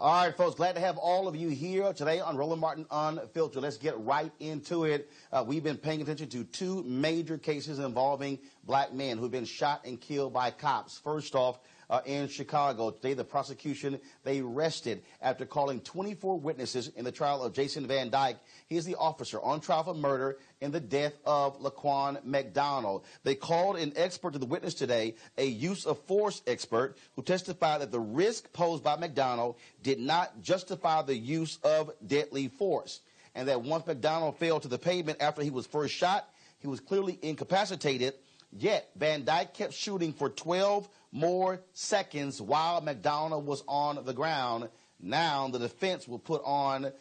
All right, folks, glad to have all of you here today on Roland Martin Unfiltered. Let's get right into it. We've been paying attention to two major cases involving black men who've been shot and killed by cops. First off, in Chicago, today the prosecution, they arrested after calling 24 witnesses in the trial of Jason Van Dyke. He is the officer on trial for murder in the death of Laquan McDonald. They called an expert to the witness today, a use of force expert, who testified that the risk posed by McDonald did not justify the use of deadly force, and that once McDonald fell to the pavement after he was first shot, he was clearly incapacitated. Yet Van Dyke kept shooting for 12 more seconds while McDonald was on the ground. Now the defense will put on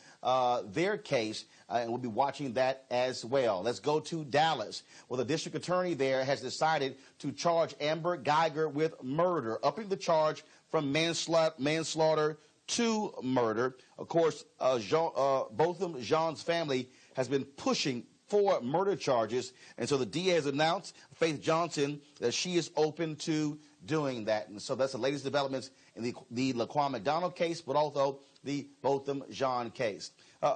their case, and we'll be watching that as well. Let's go to Dallas, where the district attorney there has decided to charge Amber Geiger with murder, upping the charge from manslaughter to murder. Of course, Botham Jean's family has been pushing for murder charges, and so the DA has announced, Faith Johnson, that she is open to doing that. And so that's the latest developments in the Laquan McDonald case, but also the Botham Jean case.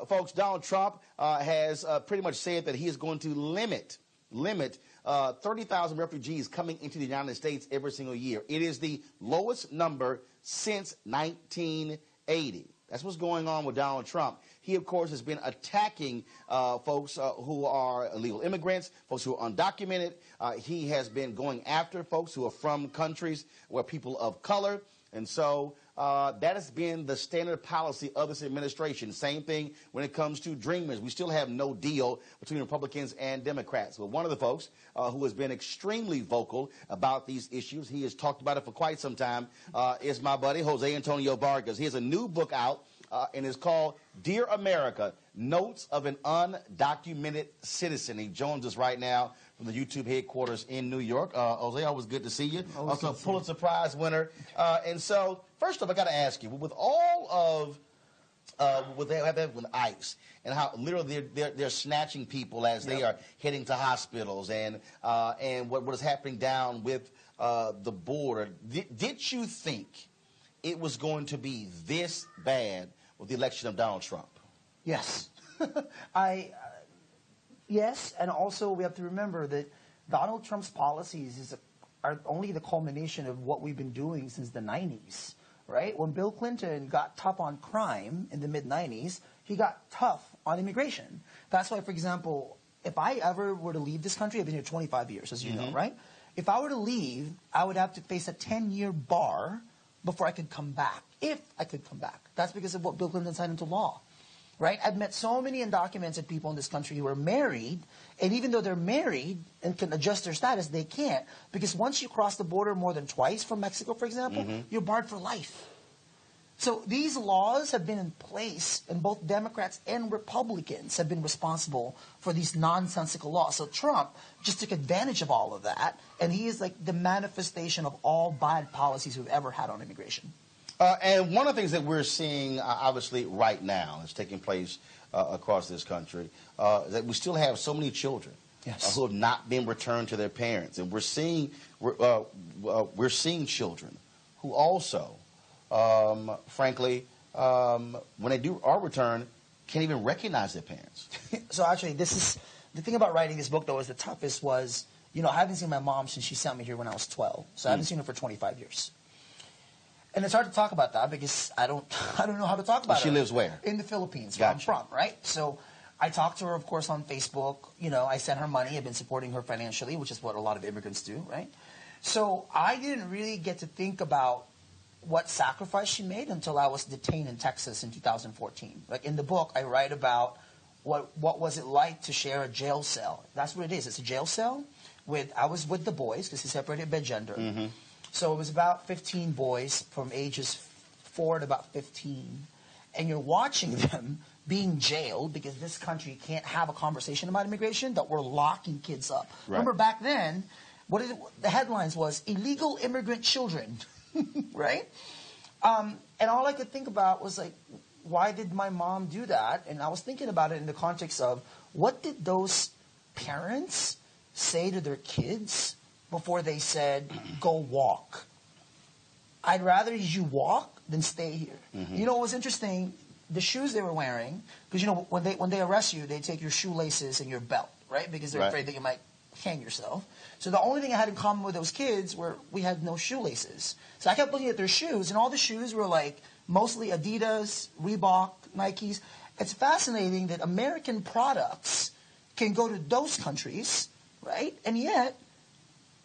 Folks, Donald Trump has pretty much said that he is going to limit 30,000 refugees coming into the United States every single year. It is the lowest number since 1980. That's what's going on with Donald Trump. He, of course, has been attacking folks who are illegal immigrants, folks who are undocumented. He has been going after folks who are from countries where people of color. And so that has been the standard policy of this administration. Same thing when it comes to Dreamers. We still have no deal between Republicans and Democrats. But one of the folks who has been extremely vocal about these issues, he has talked about it for quite some time, is my buddy, Jose Vargas. He has a new book out, and it's called Dear America, Notes of an Undocumented Citizen. He joins us right now from the YouTube headquarters in New York. Jose, always good to see you. Also a Pulitzer Prize winner. And so, first off, I got to ask you, with all of what they have with ICE and how literally they're snatching people as they are heading to hospitals, and what is happening down with the border, did you think it was going to be this bad with the election of Donald Trump? Yes. Yes, and also we have to remember that Donald Trump's policies are only the culmination of what we've been doing since the 90s, right? When Bill Clinton got tough on crime in the mid-90s, he got tough on immigration. That's why, for example, if I ever were to leave this country, I've been here 25 years, as you know, right? If I were to leave, I would have to face a 10-year bar before I could come back, if I could come back. That's because of what Bill Clinton signed into law. Right? I've met so many undocumented people in this country who are married, and even though they're married and can adjust their status, they can't. Because once you cross the border more than twice from Mexico, for example, you're barred for life. So these laws have been in place, and both Democrats and Republicans have been responsible for these nonsensical laws. So Trump just took advantage of all of that, and he is like the manifestation of all bad policies we've ever had on immigration. And one of the things that we're seeing, obviously, right now, is taking place across this country, is that we still have so many children who have not been returned to their parents, and we're seeing children who also, frankly, when they are returned, can't even recognize their parents. So actually, this is the thing about writing this book. Though, was the toughest was, I haven't seen my mom since she sent me here when I was 12, so I haven't seen her for 25 years. And it's hard to talk about that because I don't know how to talk about it. She lives where? In the Philippines, where I'm from, right? So I talked to her, of course, on Facebook. I sent her money. I've been supporting her financially, which is what a lot of immigrants do, right? So I didn't really get to think about what sacrifice she made until I was detained in Texas in 2014. Like in the book, I write about what was it like to share a jail cell. That's what it is. It's a jail cell. I was with the boys because he separated by gender. So it was about 15 boys from ages 4 to about 15. And you're watching them being jailed because this country can't have a conversation about immigration, that we're locking kids up. Right. Remember back then, the headlines was illegal immigrant children, right? And all I could think about was like, why did my mom do that? And I was thinking about it in the context of, what did those parents say to their kids before they said, go walk? I'd rather you walk then stay here. Mm-hmm. You know what was interesting? The shoes they were wearing, because you know when they arrest you, they take your shoelaces and your belt, right? Because they're afraid that you might hang yourself. So the only thing I had in common with those kids were we had no shoelaces. So I kept looking at their shoes, and all the shoes were like mostly Adidas, Reebok, Nikes. It's fascinating that American products can go to those countries, right? And yet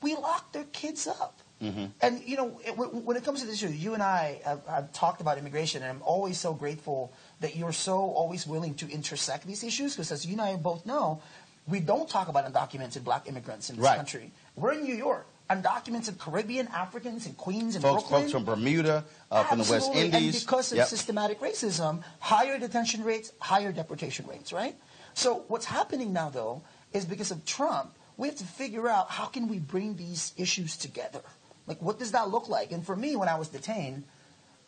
we lock their kids up. Mm-hmm. And, you know, when it comes to this issue, you and I have talked about immigration, and I'm always so grateful that you're so always willing to intersect these issues, because as you and I both know, we don't talk about undocumented black immigrants in this country. We're in New York. Undocumented Caribbean, Africans, and Queens and Brooklyn. Folks from Bermuda, from the West Indies. And because of systematic racism, higher detention rates, higher deportation rates, right? So what's happening now, though, is because of Trump, we have to figure out how can we bring these issues together. Like, what does that look like? And for me, when I was detained,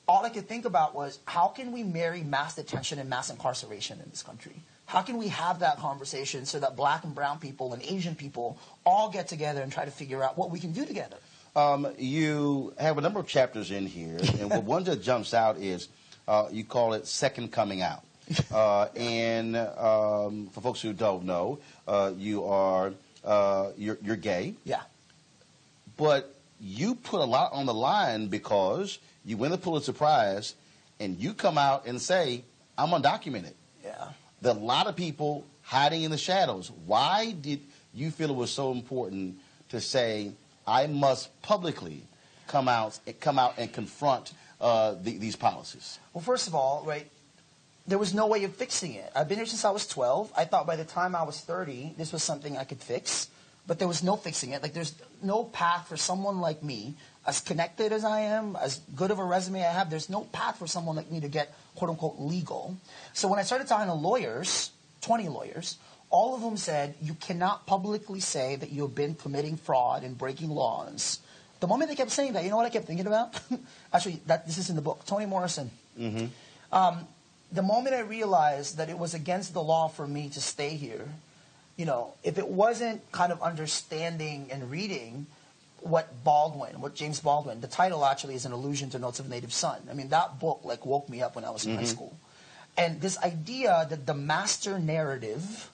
all I could think about was, how can we marry mass detention and mass incarceration in this country? How can we have that conversation so that black and brown people and Asian people all get together and try to figure out what we can do together? You have a number of chapters in here, and one that jumps out is you call it Second Coming Out. And for folks who don't know, you're gay. Yeah. But you put a lot on the line because you win the Pulitzer Prize, and you come out and say, I'm undocumented. Yeah. There are a lot of people hiding in the shadows. Why did you feel it was so important to say, I must publicly come out and confront these policies? Well, first of all, right, there was no way of fixing it. I've been here since I was 12. I thought by the time I was 30, this was something I could fix. But there was no fixing it. Like, there's no path for someone like me, as connected as I am, as good of a resume I have, there's no path for someone like me to get, quote-unquote, legal. So when I started talking to lawyers, 20 lawyers, all of them said, you cannot publicly say that you've been committing fraud and breaking laws. The moment they kept saying that, you know what I kept thinking about? Actually, this is in the book, Toni Morrison. Mm-hmm. The moment I realized that it was against the law for me to stay here, you know, if it wasn't kind of understanding and reading what James Baldwin, the title actually is an allusion to Notes of a Native Son. I mean, that book like woke me up when I was in high school. And this idea that the master narrative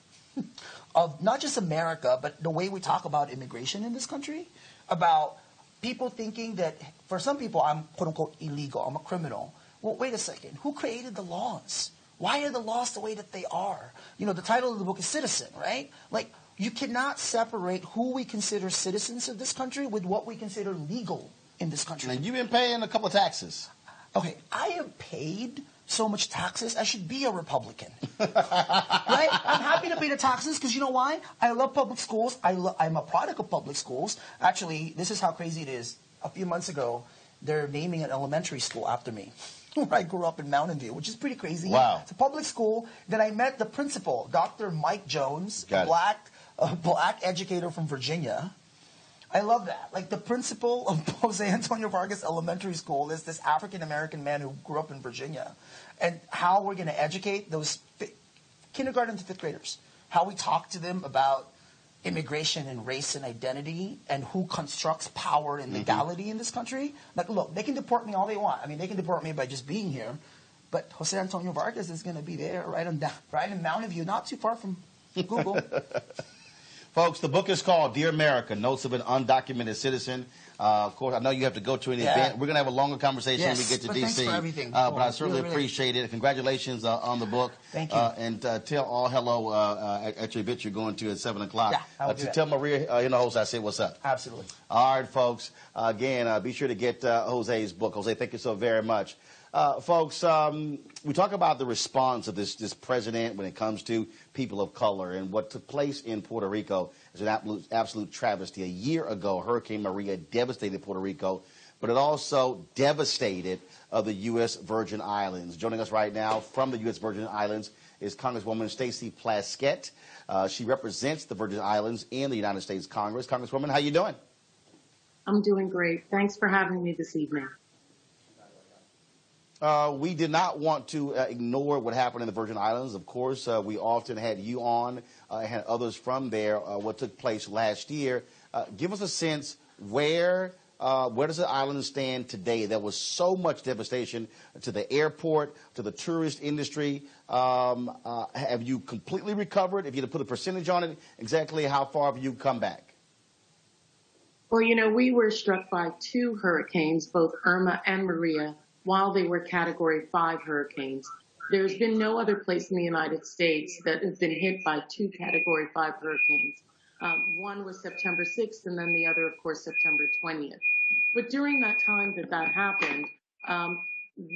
of not just America, but the way we talk about immigration in this country, about people thinking that for some people I'm quote unquote illegal, I'm a criminal. Well, wait a second. Who created the laws? Why are the laws the way that they are? You know, the title of the book is Citizen, right? Like, you cannot separate who we consider citizens of this country with what we consider legal in this country. And you've been paying a couple of taxes. Okay, I have paid so much taxes, I should be a Republican. Right? I'm happy to pay the taxes because you know why? I love public schools. I'm a product of public schools. Actually, this is how crazy it is. A few months ago, they're naming an elementary school after me. I grew up in Mountain View, which is pretty crazy. Wow. It's a public school. Then I met the principal, Dr. Mike Jones, a black educator from Virginia. I love that. Like, the principal of Jose Antonio Vargas Elementary School is this African-American man who grew up in Virginia. And how we're going to educate those kindergarten to fifth graders. How we talk to them about immigration and race and identity and who constructs power and legality in this country. Like, look, they can deport me all they want. I mean, they can deport me by just being here. But Jose Antonio Vargas is going to be there right in Mountain View, not too far from Google. Folks, the book is called Dear America, Notes of an Undocumented Citizen. Of course, I know you have to go to an event. We're going to have a longer conversation when we get to D.C. Thanks for everything. But I certainly appreciate it. Congratulations on the book. Thank you. And tell all hello at your event you're going to at 7 o'clock. Yeah, I will do that. Tell Maria in the host I said what's up. Absolutely. All right, folks. Again, be sure to get Jose's book. Jose, thank you so very much. Folks, we talk about the response of this president when it comes to people of color, and what took place in Puerto Rico is an absolute travesty. A year ago, Hurricane Maria devastated Puerto Rico, but it also devastated the U.S. Virgin Islands. Joining us right now from the U.S. Virgin Islands is Congresswoman Stacey Plaskett. She represents the Virgin Islands in the United States Congress. Congresswoman, how you doing? I'm doing great. Thanks for having me this evening. We did not want to ignore what happened in the Virgin Islands. Of course, we often had you on, had others from there, what took place last year. Give us a sense where where does the island stand today? There was so much devastation to the airport, to the tourist industry. Have you completely recovered? If you had to put a percentage on it, exactly how far have you come back? Well, you know, we were struck by two hurricanes, both Irma and Maria, while they were Category 5 hurricanes. There's been no other place in the United States that has been hit by two Category 5 hurricanes. One was September 6th, and then the other, of course, September 20th. But during that time that happened,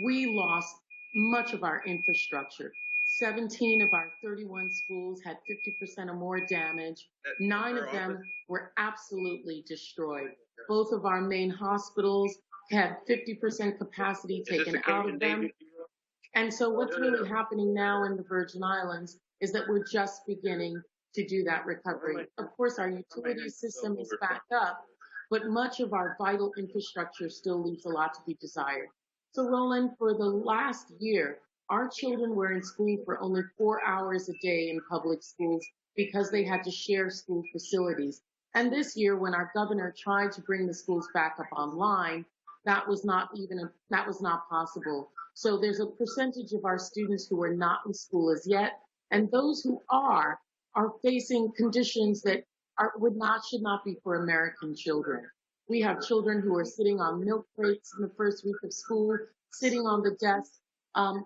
we lost much of our infrastructure. 17 of our 31 schools had 50% or more damage. 9 of them were absolutely destroyed. Both of our main hospitals had 50% capacity taken out of them. And so what's really happening now in the Virgin Islands is that we're just beginning to do that recovery. Of course, our utility system is back up, but much of our vital infrastructure still leaves a lot to be desired. So Roland, for the last year, our children were in school for only 4 hours a day in public schools because they had to share school facilities. And this year, when our governor tried to bring the schools back up online, that was not possible. So there's a percentage of our students who are not in school as yet, and those who are facing conditions that should not be for American children. We have children who are sitting on milk crates in the first week of school, sitting on the desk,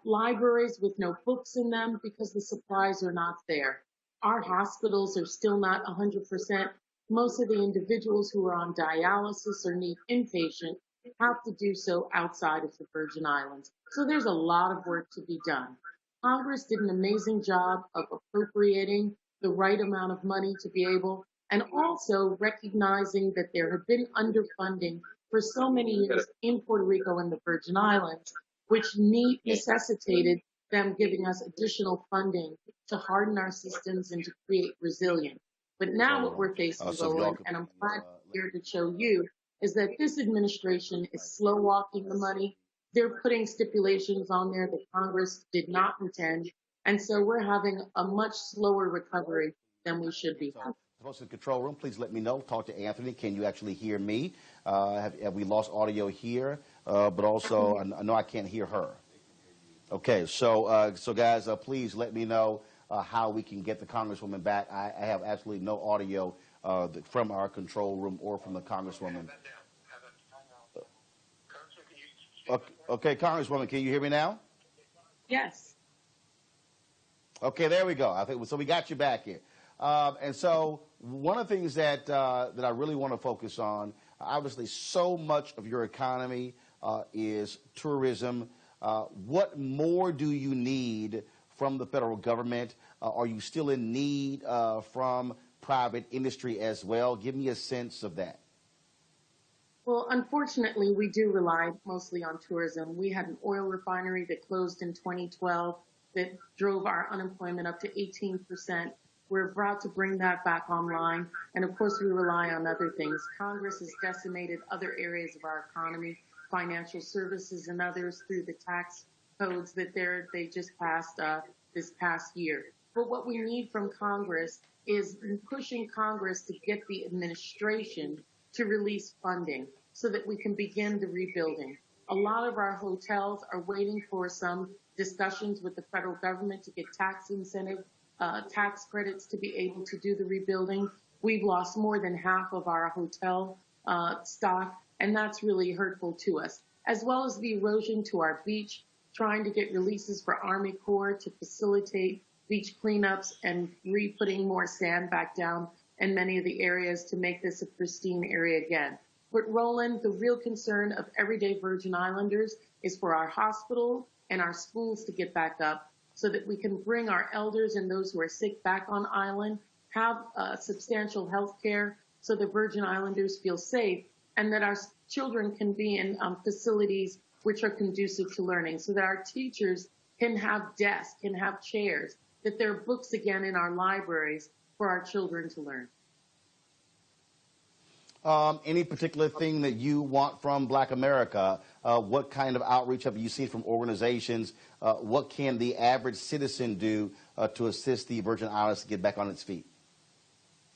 libraries with no books in them because the supplies are not there. Our hospitals are still not 100%. Most of the individuals who are on dialysis or need inpatient have to do so outside of the Virgin Islands. So there's a lot of work to be done. Congress did an amazing job of appropriating the right amount of money to be able, and also recognizing that there have been underfunding for so many years in Puerto Rico and the Virgin Islands, which necessitated them giving us additional funding to harden our systems and to create resilience. But now what we're facing, Roland, and I'm glad here to show you, is that this administration is slow walking the money. They're putting stipulations on there that Congress did not intend. And so we're having a much slower recovery than we should be having. Folks in the control room, please let me know. Talk to Anthony. Can you actually hear me? Have we lost audio here? But also, I know I can't hear her. Okay, so guys, please let me know how we can get the Congresswoman back. I have absolutely no audio from our control room or from the Congresswoman. Okay, Congresswoman, can you hear me now? Yes. Okay, there we go. I think so. We got you back here. And so one of the things that I really want to focus on, obviously, so much of your economy is tourism. What more do you need from the federal government? Are you still in need from private industry as well? Give me a sense of that. Well, unfortunately, we do rely mostly on tourism. We had an oil refinery that closed in 2012 that drove our unemployment up to 18%. We're about to bring that back online. And of course, we rely on other things. Congress has decimated other areas of our economy, financial services and others through the tax codes that they just passed this past year. But what we need from Congress is pushing Congress to get the administration to release funding so that we can begin the rebuilding. A lot of our hotels are waiting for some discussions with the federal government to get tax incentive, tax credits to be able to do the rebuilding. We've lost more than half of our hotel stock, and that's really hurtful to us, as well as the erosion to our beach, trying to get releases for Army Corps to facilitate beach cleanups and re-putting more sand back down in many of the areas to make this a pristine area again. But Roland, the real concern of everyday Virgin Islanders is for our hospital and our schools to get back up so that we can bring our elders and those who are sick back on island, have substantial health care so the Virgin Islanders feel safe, and that our children can be in facilities which are conducive to learning, so that our teachers can have desks, can have chairs, that there are books again in our libraries for our children to learn. Any particular thing that you want from Black America? What kind of outreach have you seen from organizations? What can the average citizen do to assist the Virgin Islands to get back on its feet?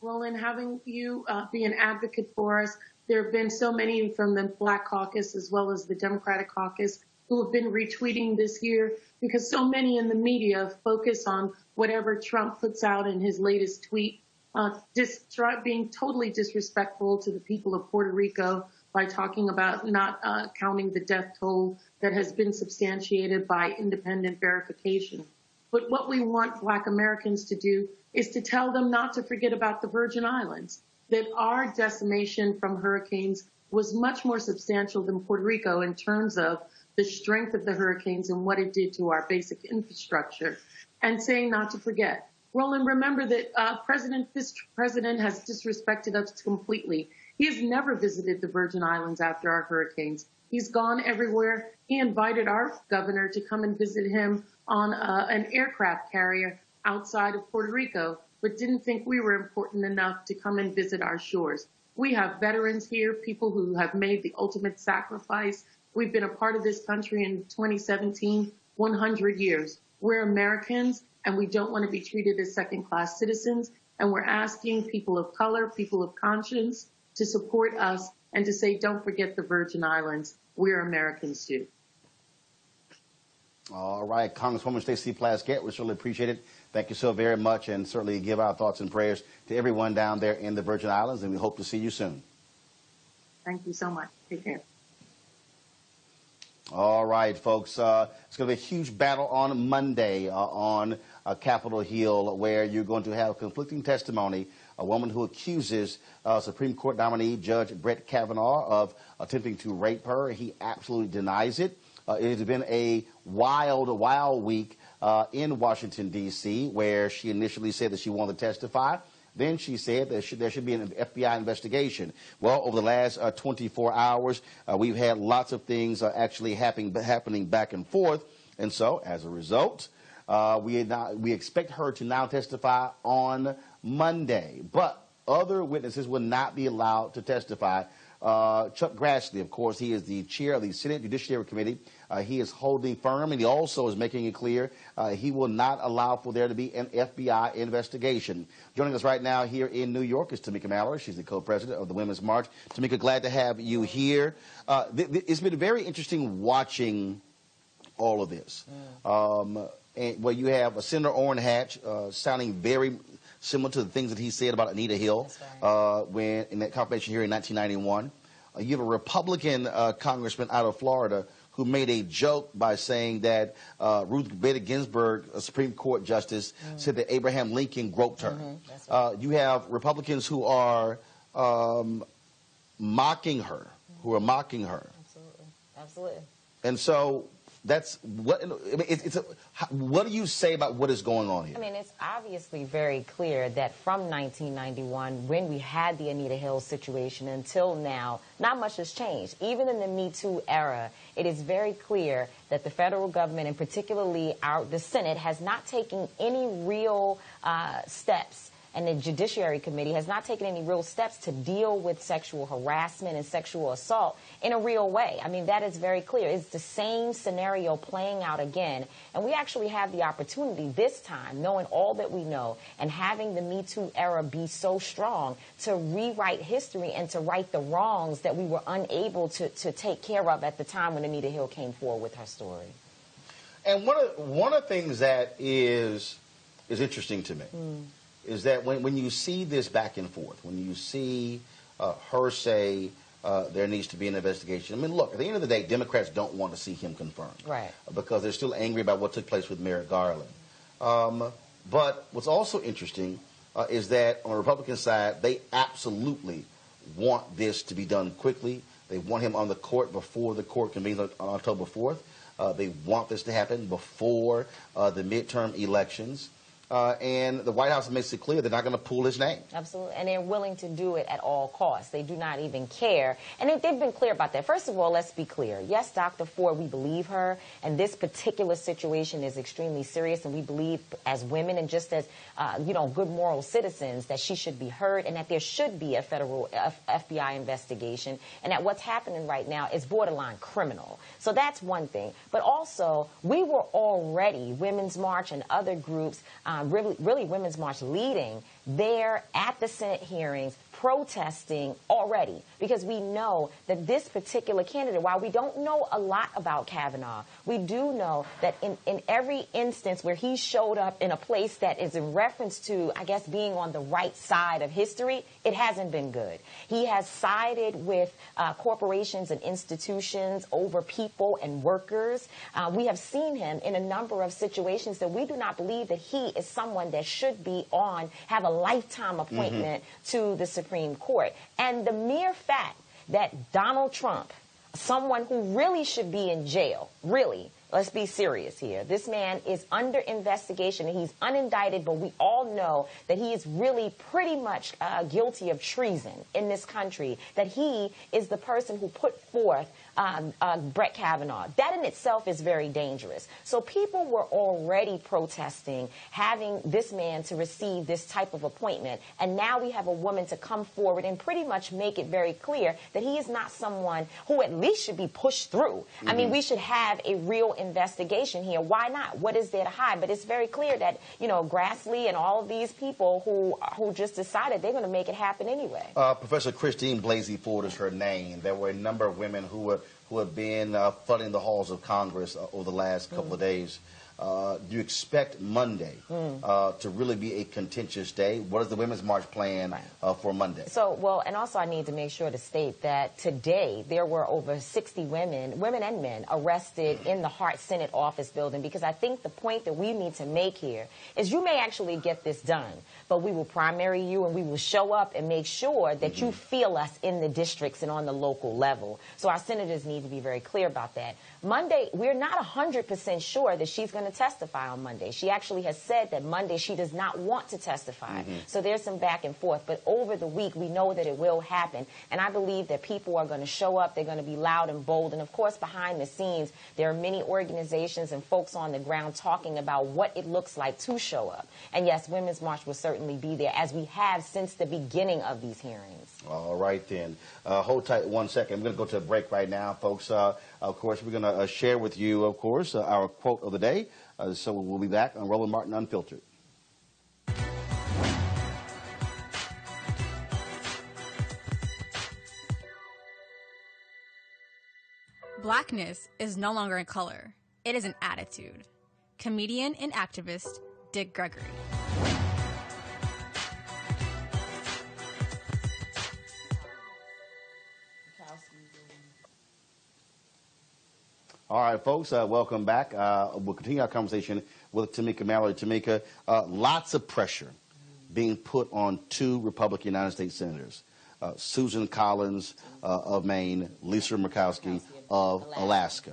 Well, in having you be an advocate for us, There have been so many from the Black Caucus as well as the Democratic Caucus who have been retweeting this year, because so many in the media focus on whatever Trump puts out in his latest tweet, being totally disrespectful to the people of Puerto Rico by talking about not counting the death toll that has been substantiated by independent verification. But what we want Black Americans to do is to tell them not to forget about the Virgin Islands, that our decimation from hurricanes was much more substantial than Puerto Rico in terms of the strength of the hurricanes and what it did to our basic infrastructure, and saying not to forget. Roland, remember that this president has disrespected us completely. He has never visited the Virgin Islands after our hurricanes. He's gone everywhere. He invited our governor to come and visit him on an aircraft carrier outside of Puerto Rico, but didn't think we were important enough to come and visit our shores. We have veterans here, people who have made the ultimate sacrifice. We've been a part of this country in 2017, 100 years. We're Americans, and we don't want to be treated as second-class citizens. And we're asking people of color, people of conscience, to support us and to say, don't forget the Virgin Islands. We're Americans, too. All right, Congresswoman Stacey Plaskett, we certainly appreciate it. Thank you so very much, and certainly give our thoughts and prayers to everyone down there in the Virgin Islands, and we hope to see you soon. Thank you so much. Take care. All right, folks. It's going to be a huge battle on Monday on Capitol Hill, where you're going to have conflicting testimony. A woman who accuses Supreme Court nominee Judge Brett Kavanaugh of attempting to rape her. He absolutely denies it. It has been a wild week in Washington, D.C., where she initially said that she wanted to testify. Then she said that there should be an FBI investigation. Well, over the last 24 hours, we've had lots of things actually happening back and forth. And so, as a result, we expect her to now testify on Monday. But other witnesses will not be allowed to testify. Chuck Grassley, of course, he is the chair of the Senate Judiciary Committee. He is holding firm, and he also is making it clear he will not allow for there to be an FBI investigation. Joining us right now here in New York is Tamika Mallory. She's the co-president of the Women's March. Tamika, glad to have you here. It's been very interesting watching all of this. And where you have Senator Orrin Hatch sounding very similar to the things that he said about Anita Hill when in that confirmation hearing in 1991. You have a Republican congressman out of Florida who made a joke by saying that Ruth Bader Ginsburg, a Supreme Court justice, said that Abraham Lincoln groped her. You have Republicans who are mocking her, Absolutely. And so that's what. I mean, what do you say about what is going on here? I mean, it's obviously very clear that from 1991, when we had the Anita Hill situation, until now, not much has changed. Even in the Me Too era, it is very clear that the federal government, and particularly the Senate, has not taken any real steps, and the Judiciary Committee has not taken any real steps to deal with sexual harassment and sexual assault in a real way. I mean, that is very clear. It's the same scenario playing out again. And we actually have the opportunity this time, knowing all that we know, and having the Me Too era be so strong, to rewrite history and to right the wrongs that we were unable to take care of at the time when Anita Hill came forward with her story. And one of the things that is interesting to me is that when you see this back and forth, when you see her say there needs to be an investigation. I mean, look, at the end of the day, Democrats don't want to see him confirmed. Right. Because they're still angry about what took place with Merrick Garland. But what's also interesting is that on the Republican side, they absolutely want this to be done quickly. They want him on the court before the court convenes on October 4th. They want this to happen before the midterm elections. And the White House makes it clear they're not going to pull his name. Absolutely. And they're willing to do it at all costs. They do not even care. And they've been clear about that. First of all, let's be clear. Yes, Dr. Ford, we believe her. And this particular situation is extremely serious. And we believe as women and just as, good moral citizens that she should be heard and that there should be a federal FBI investigation. And that what's happening right now is borderline criminal. So that's one thing. But also, we were already, Women's March and other groups, really Women's March leading there at the Senate hearings, protesting already, because we know that this particular candidate, while we don't know a lot about Kavanaugh, we do know that in every instance where he showed up in a place that is in reference to, I guess, being on the right side of history, it hasn't been good. He has sided with corporations and institutions over people and workers. We have seen him in a number of situations that we do not believe that he is someone that should have a lifetime appointment to the Supreme Court. And the mere fact that Donald Trump, someone who really should be in jail, really, let's be serious here. This man is under investigation. He's unindicted, but we all know that he is really pretty much guilty of treason in this country, that he is the person who put forth Brett Kavanaugh. That in itself is very dangerous. So people were already protesting having this man to receive this type of appointment. And now we have a woman to come forward and pretty much make it very clear that he is not someone who at least should be pushed through. I mean, we should have a real investigation here. Why not? What is there to hide? But it's very clear that, you know, Grassley and all of these people who just decided they're going to make it happen anyway. Professor Christine Blasey Ford is her name. There were a number of women who have been flooding the halls of Congress over the last couple of days. Do you expect Monday to really be a contentious day? What is the Women's March plan for Monday? So, well, and also I need to make sure to state that today there were over 60 women and men, arrested in the Hart Senate office building, because I think the point that we need to make here is you may actually get this done, but we will primary you and we will show up and make sure that you feel us in the districts and on the local level. So our senators need to be very clear about that. Monday, we're not 100% sure that she's going to testify on Monday. She actually has said that Monday she does not want to testify. So there's some back and forth. But over the week, we know that it will happen. And I believe that people are going to show up. They're going to be loud and bold. And, of course, behind the scenes, there are many organizations and folks on the ground talking about what it looks like to show up. And, yes, Women's March will certainly be there, as we have since the beginning of these hearings. All right, then. Hold tight 1 second. I'm going to go to a break right now, folks. Of course, we're going to share with you, of course, our quote of the day. So we'll be back on Roland Martin Unfiltered. Blackness is no longer a color. It is an attitude. Comedian and activist Dick Gregory. All right, folks, welcome back. We'll continue our conversation with Tamika Mallory. Tamika, lots of pressure being put on two Republican United States senators, Susan Collins of Maine, Lisa Murkowski of Alaska.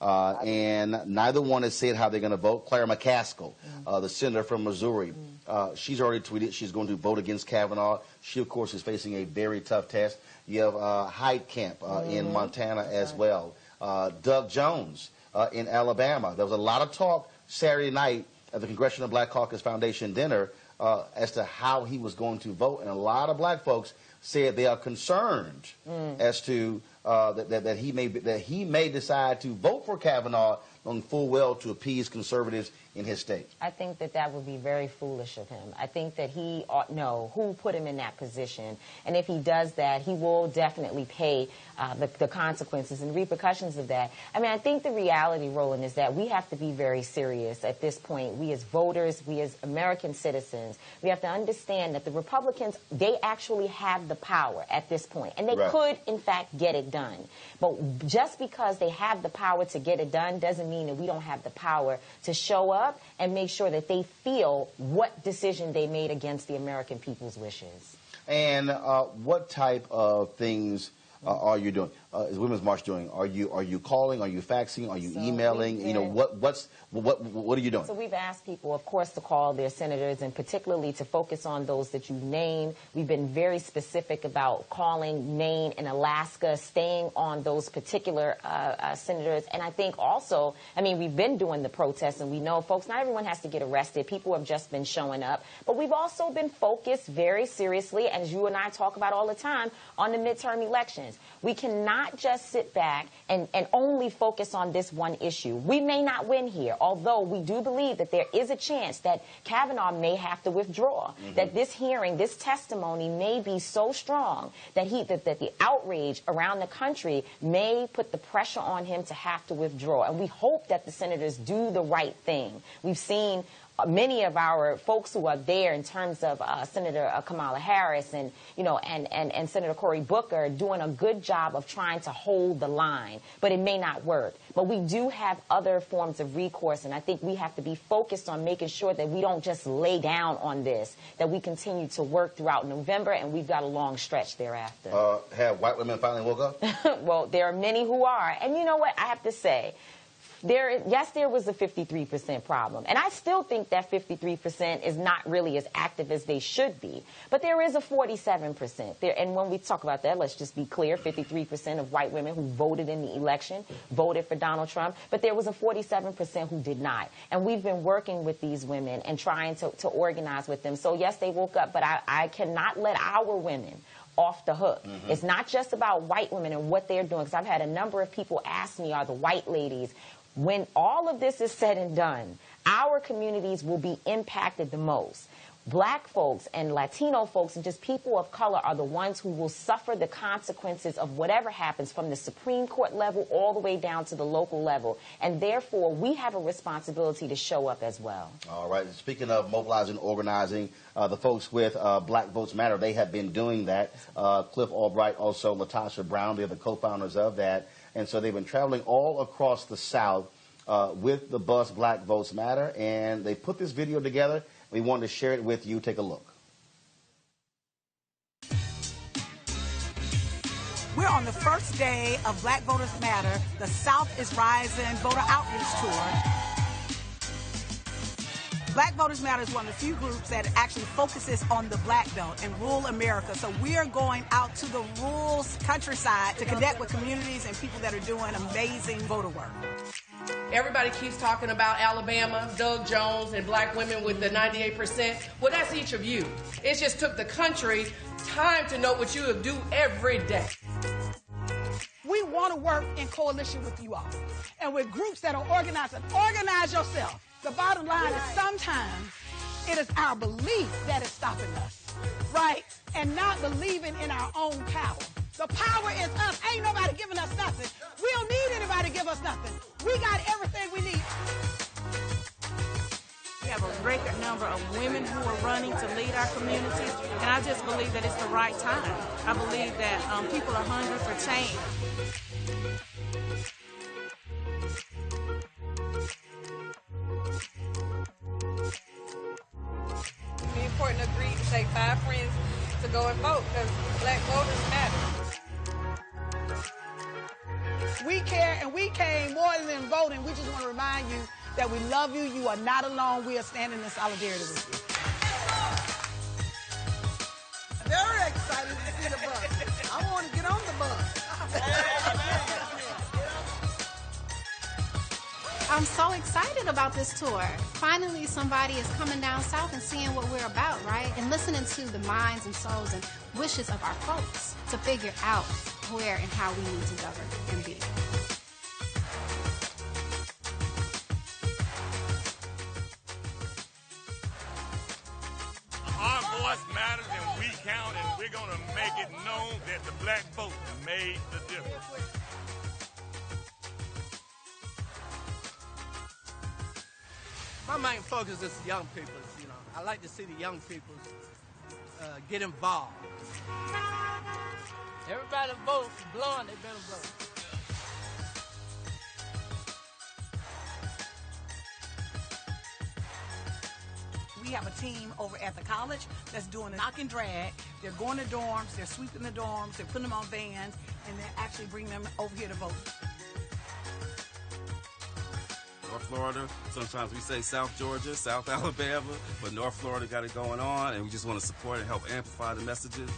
And neither one has said how they're going to vote. Claire McCaskill, the senator from Missouri, she's already tweeted she's going to vote against Kavanaugh. She, of course, is facing a very tough test. You have Heitkamp in Montana as well. Doug Jones in Alabama. There was a lot of talk Saturday night at the Congressional Black Caucus Foundation dinner as to how he was going to vote, and a lot of black folks said they are concerned as to that he may decide to vote for Kavanaugh, knowing full well to appease conservatives in his state. I think that would be very foolish of him. I think that he ought know who put him in that position. And if he does that, he will definitely pay the consequences and repercussions of that. I mean, I think the reality, Roland, is that we have to be very serious at this point. We as voters, we as American citizens, we have to understand that the Republicans, they actually have the power at this point. And they could, in fact, get it done. But just because they have the power to get it done doesn't mean that we don't have the power to show up and make sure that they feel what decision they made against the American people's wishes. And what type of things are you doing? Is Women's March doing? Are you calling? Are you faxing? Are you emailing? You know, what are you doing? So we've asked people, of course, to call their senators, and particularly to focus on those that you named. We've been very specific about calling Maine and Alaska, staying on those particular senators. And I think also, I mean, we've been doing the protests, and we know, folks, not everyone has to get arrested. People have just been showing up. But we've also been focused very seriously, as you and I talk about all the time, on the midterm elections. We cannot not just sit back and only focus on this one issue. We may not win here, although we do believe that there is a chance that Kavanaugh may have to withdraw, that this hearing, this testimony may be so strong that the outrage around the country may put the pressure on him to have to withdraw. And we hope that the senators do the right thing. We've seen many of our folks who are there in terms of Senator Kamala Harris and, you know, and Senator Cory Booker doing a good job of trying to hold the line, but it may not work. But we do have other forms of recourse, and I think we have to be focused on making sure that we don't just lay down on this, that we continue to work throughout November, and we've got a long stretch thereafter. Have white women finally woke up? Well, there are many who are. And you know what? I have to say, yes, there was a 53% problem. And I still think that 53% is not really as active as they should be. But there is a 47% there. And when we talk about that, let's just be clear, 53% of white women who voted in the election voted for Donald Trump. But there was a 47% who did not. And we've been working with these women and trying to organize with them. So, yes, they woke up. But I cannot let our women off the hook. It's not just about white women and what they're doing. Because I've had a number of people ask me, are the white ladies, when all of this is said and done, our communities will be impacted the most. Black folks and Latino folks and just people of color are the ones who will suffer the consequences of whatever happens from the Supreme Court level all the way down to the local level. And therefore, we have a responsibility to show up as well. All right. Speaking of mobilizing, organizing, the folks with Black Votes Matter, they have been doing that. Cliff Albright, also Latasha Brown, they're the co-founders of that. And so they've been traveling all across the South with the bus Black Votes Matter. And they put this video together. We wanted to share it with you. Take a look. We're on the first day of Black Voters Matter, the South is Rising voter outreach tour. Black Voters Matter is one of the few groups that actually focuses on the Black Belt in rural America. So we are going out to the rural countryside to connect with communities and people that are doing amazing voter work. Everybody keeps talking about Alabama, Doug Jones, and black women with the 98%. Well, that's each of you. It just took the country time to know what you do every day. We want to work in coalition with you all and with groups that are organized. Organize yourself. The bottom line is sometimes it is our belief that is stopping us, right? And not believing in our own power. The power is us. Ain't nobody giving us nothing. We don't need anybody to give us nothing. We got everything we need. We have a great number of women who are running to lead our communities, and I just believe that it's the right time. I believe that people are hungry for change. It's important to agree to take 5 friends to go and vote because Black voters matter. We care, and we came more than voting. We just want to remind you that we love you. You are not alone. We are standing in solidarity with you. Very excited to see the bus. I want to get on the bus. I'm so excited about this tour. Finally, somebody is coming down south and seeing what we're about, right? And listening to the minds and souls and wishes of our folks to figure out where and how we need to govern and be. Our voice matters and we count, and we're going to make it known that the black vote made the difference. My main focus is young people. You know, I like to see the young people get involved. Everybody vote, blowing, they better vote. We have a team over at the college that's doing a knock and drag. They're going to dorms, they're sweeping the dorms, they're putting them on vans, and they're actually bringing them over here to vote. North Florida, sometimes we say South Georgia, South Alabama, but North Florida got it going on, and we just want to support and help amplify the messages.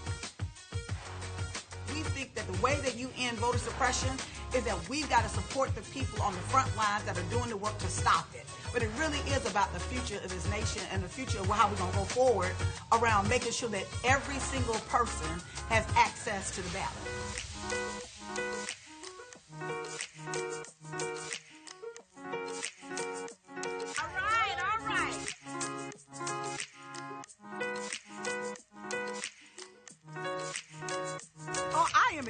We think that the way that you end voter suppression is that we've got to support the people on the front lines that are doing the work to stop it. But it really is about the future of this nation and the future of how we're going to go forward around making sure that every single person has access to the ballot.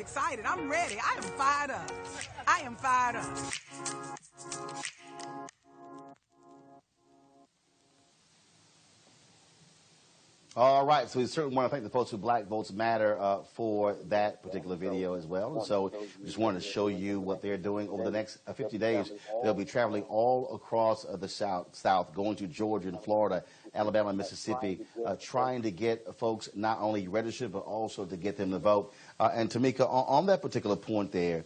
excited. I'm ready. I am fired up. I am fired up. All right, so we certainly want to thank the folks who Black Votes Matter for that particular video as well. And so we just wanted to show you what they're doing over the next 50 days. They'll be traveling all across the South, going to Georgia and Florida, Alabama, Mississippi, trying to get folks not only registered, but also to get them to vote. And Tamika, on that particular point there,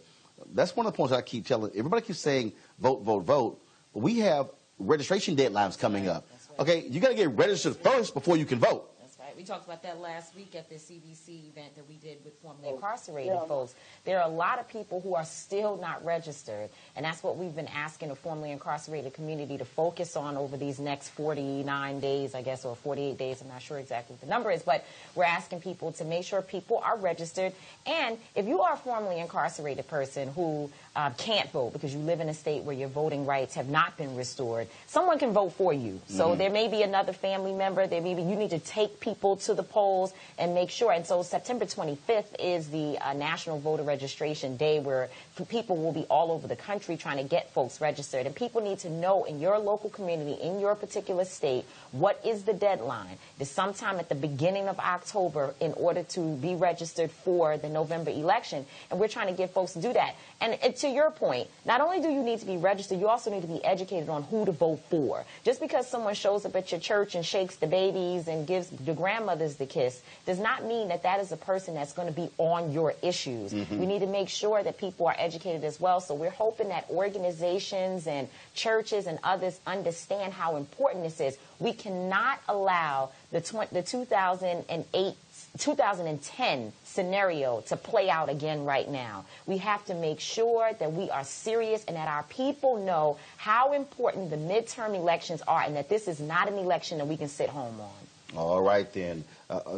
that's one of the points I keep telling. Everybody keeps saying vote, vote, vote. But we have registration deadlines coming up. Okay, you got to get registered first before you can vote. We talked about that last week at the CBC event that we did with formerly incarcerated folks. There are a lot of people who are still not registered, and that's what we've been asking the formerly incarcerated community to focus on over these next 49 days, I guess, or 48 days. I'm not sure exactly what the number is, but we're asking people to make sure people are registered. And if you are a formerly incarcerated person who can't vote because you live in a state where your voting rights have not been restored, someone can vote for you. So there may be another family member. There may be, you need to take people to the polls and make sure. And so September 25th is the National Voter Registration Day, where people will be all over the country trying to get folks registered. And people need to know in your local community, in your particular state, what is the deadline. It's sometime at the beginning of October in order to be registered for the November election. And we're trying to get folks to do that. And to your point, not only do you need to be registered, you also need to be educated on who to vote for. Just because someone shows up at your church and shakes the babies and gives the grandmothers the kiss does not mean that that is a person that's going to be on your issues. We need to make sure that people are educated as well. So we're hoping that organizations and churches and others understand how important this is. We cannot allow the 2010 scenario to play out again right now. We have to make sure that we are serious and that our people know how important the midterm elections are, and that this is not an election that we can sit home on. All right, then.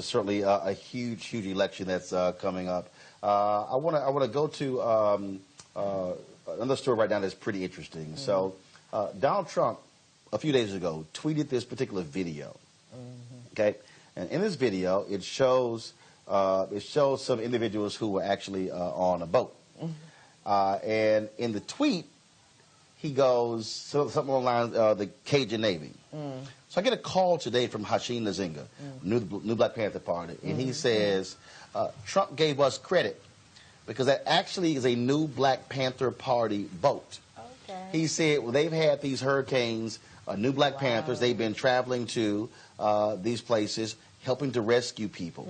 Certainly a huge, huge election that's coming up. I want to go to another story right now that's pretty interesting. So Donald Trump, a few days ago, tweeted this particular video. Okay, and in this video, it shows some individuals who were actually on a boat. And in the tweet, he goes something along the lines of the Cajun Navy. So I get a call today from Hashim Nzinga, New Black Panther Party, and he says, Trump gave us credit because that actually is a New Black Panther Party boat. Okay. He said, well, they've had these hurricanes, New Black Panthers, they've been traveling to these places, helping to rescue people.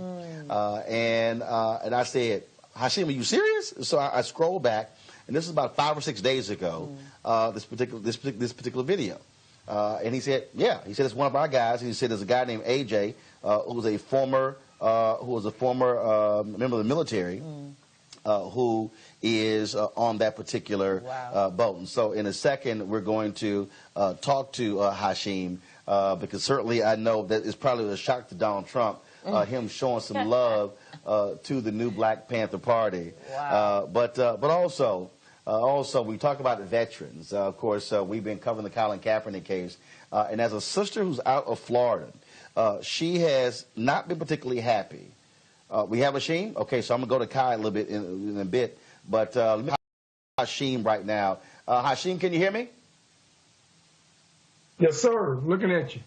And I said, Hashim, are you serious? So I scrolled back, and this is about 5 or 6 days ago, this particular video. And he said, yeah, he said it's one of our guys. He said there's a guy named AJ who was a former member of the military who is on that particular boat. And so in a second, we're going to talk to Hashim because certainly I know that it's probably a shock to Donald Trump, him showing some love to the New Black Panther Party. But also, we talk about the veterans. Of course, we've been covering the Colin Kaepernick case. And as a sister who's out of Florida, she has not been particularly happy. We have Hashim? Okay, so I'm going to go to Kai a little bit in a bit. But let me Hashim right now. Hashim, can you hear me? Yes, sir. Looking at you.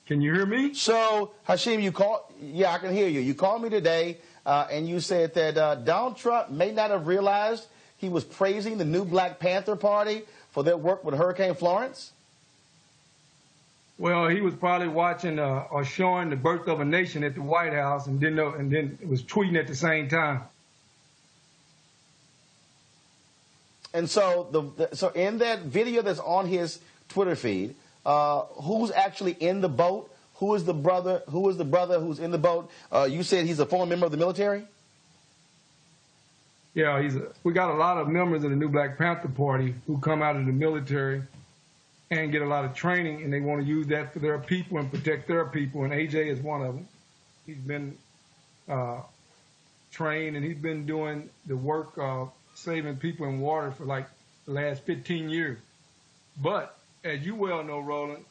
Can you hear me? So, Hashim, you called. Yeah, I can hear you. You called me today, and you said that Donald Trump may not have realized he was praising the New Black Panther Party for their work with Hurricane Florence. Well, he was probably watching or showing the birth of a nation at the White House, and didn't know, and then was tweeting at the same time. And so, so in that video that's on his Twitter feed, who's actually in the boat? Who is the brother? Who is the brother who's in the boat? You said he's a former member of the military? Yeah, we got a lot of members of the New Black Panther Party who come out of the military and get a lot of training, and they want to use that for their people and protect their people, and AJ is one of them. He's been trained, and he's been doing the work of saving people in water for like the last 15 years. But as you well know, Roland,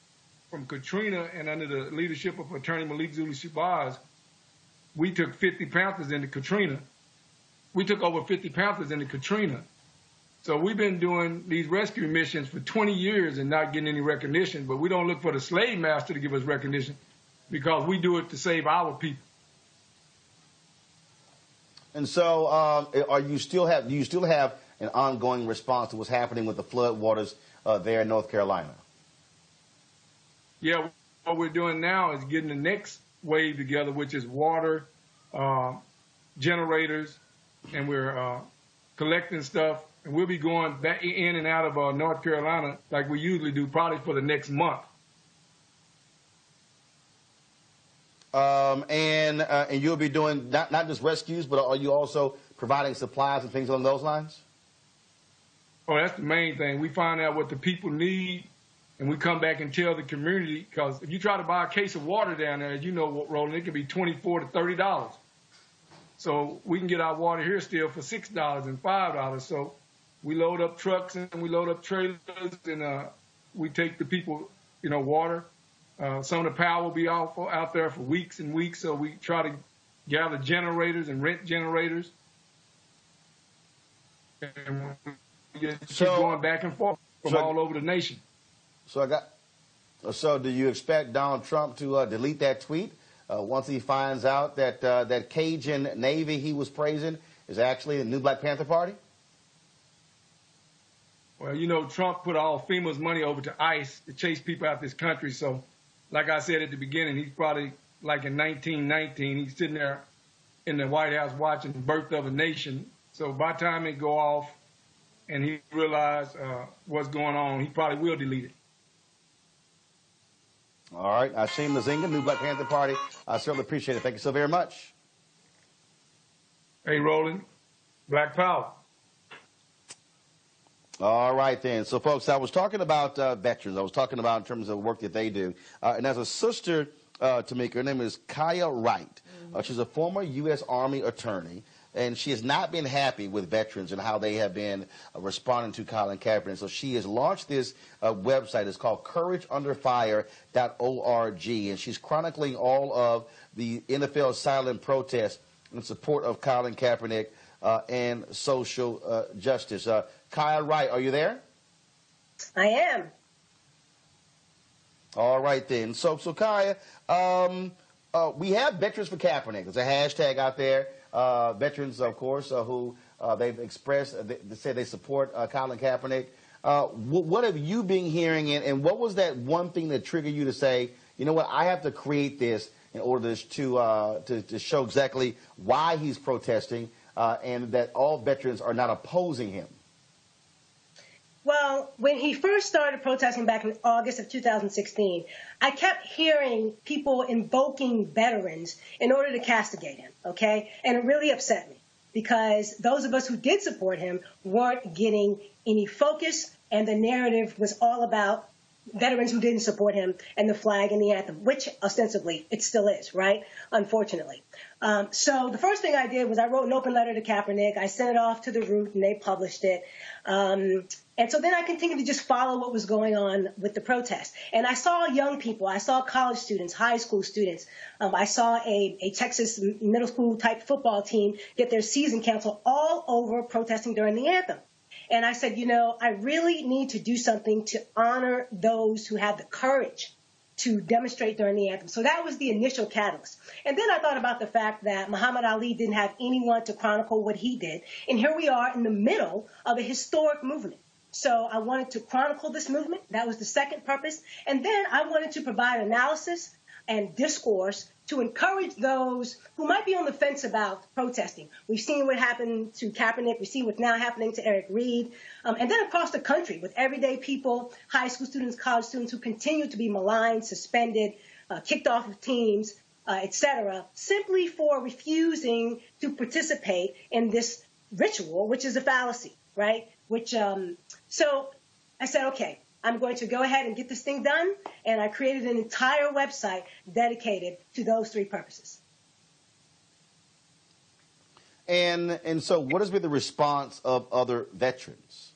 from Katrina and under the leadership of Attorney Malik Zulu Shabazz, we took 50 Panthers into Katrina, we took over 50 Panthers in the Katrina. So we've been doing these rescue missions for 20 years and not getting any recognition, but we don't look for the slave master to give us recognition because we do it to save our people. And so do you still have an ongoing response to what's happening with the flood waters there in North Carolina? Yeah, what we're doing now is getting the next wave together, which is water, generators, and we're collecting stuff. And we'll be going back in and out of North Carolina like we usually do, probably for the next month. And you'll be doing not just rescues, but are you also providing supplies and things along those lines? Oh, that's the main thing. We find out what the people need, and we come back and tell the community, because if you try to buy a case of water down there, as you know, Roland, it can be $24 to $30. So we can get our water here still for $6 and $5. So we load up trucks and we load up trailers, and we take the people, water. Some of the power will be out there for weeks and weeks, so we try to gather generators and rent generators. And we just keep going back and forth from all over the nation. So do you expect Donald Trump to delete that tweet once he finds out that that Cajun Navy he was praising is actually the new Black Panther Party? Well, Trump put all FEMA's money over to ICE to chase people out this country. So, like I said at the beginning, he's probably, like in 1919, he's sitting there in the White House watching the birth of a nation. So by the time it go off and he realizes what's going on, he probably will delete it. All right. Ashim Nzinga, new Black Panther Party. I certainly appreciate it. Thank you so very much. Hey, Roland. Black Power. All right, then. So, folks, I was talking about veterans. I was talking about in terms of work that they do. And as a sister, Tamika, her name is Kaya Wright. She's a former U.S. Army attorney, and she has not been happy with veterans and how they have been responding to Colin Kaepernick. So she has launched this website. It's called CourageUnderFire.org, and she's chronicling all of the NFL silent protests in support of Colin Kaepernick and social justice. Kaya Wright, are you there? I am. All right, then. So Kaya, we have Veterans for Kaepernick. There's a hashtag out there. Veterans, of course, who they've expressed, they say they support Colin Kaepernick. What have you been hearing, and what was that one thing that triggered you to say, you know what, I have to create this in order to show exactly why he's protesting and that all veterans are not opposing him? Well, when he first started protesting back in August of 2016, I kept hearing people invoking veterans in order to castigate him, okay? And it really upset me because those of us who did support him weren't getting any focus, and the narrative was all about veterans who didn't support him and the flag and the anthem, which ostensibly it still is, right? Unfortunately. So the first thing I did was I wrote an open letter to Kaepernick. I sent it off to The Root, and they published it. And so then I continued to just follow what was going on with the protest. And I saw young people. I saw college students, high school students. I saw a Texas middle school type football team get their season canceled all over protesting during the anthem. And I said, I really need to do something to honor those who have the courage to demonstrate during the anthem. So that was the initial catalyst. And then I thought about the fact that Muhammad Ali didn't have anyone to chronicle what he did. And here we are in the middle of a historic movement. So I wanted to chronicle this movement. That was the second purpose. And then I wanted to provide analysis and discourse to encourage those who might be on the fence about protesting. We've seen what happened to Kaepernick. We see what's now happening to Eric Reed. And then across the country with everyday people, high school students, college students who continue to be maligned, suspended, kicked off of teams, et cetera, simply for refusing to participate in this ritual, which is a fallacy, right? So I said, okay, I'm going to go ahead and get this thing done. And I created an entire website dedicated to those three purposes. And so what has been the response of other veterans?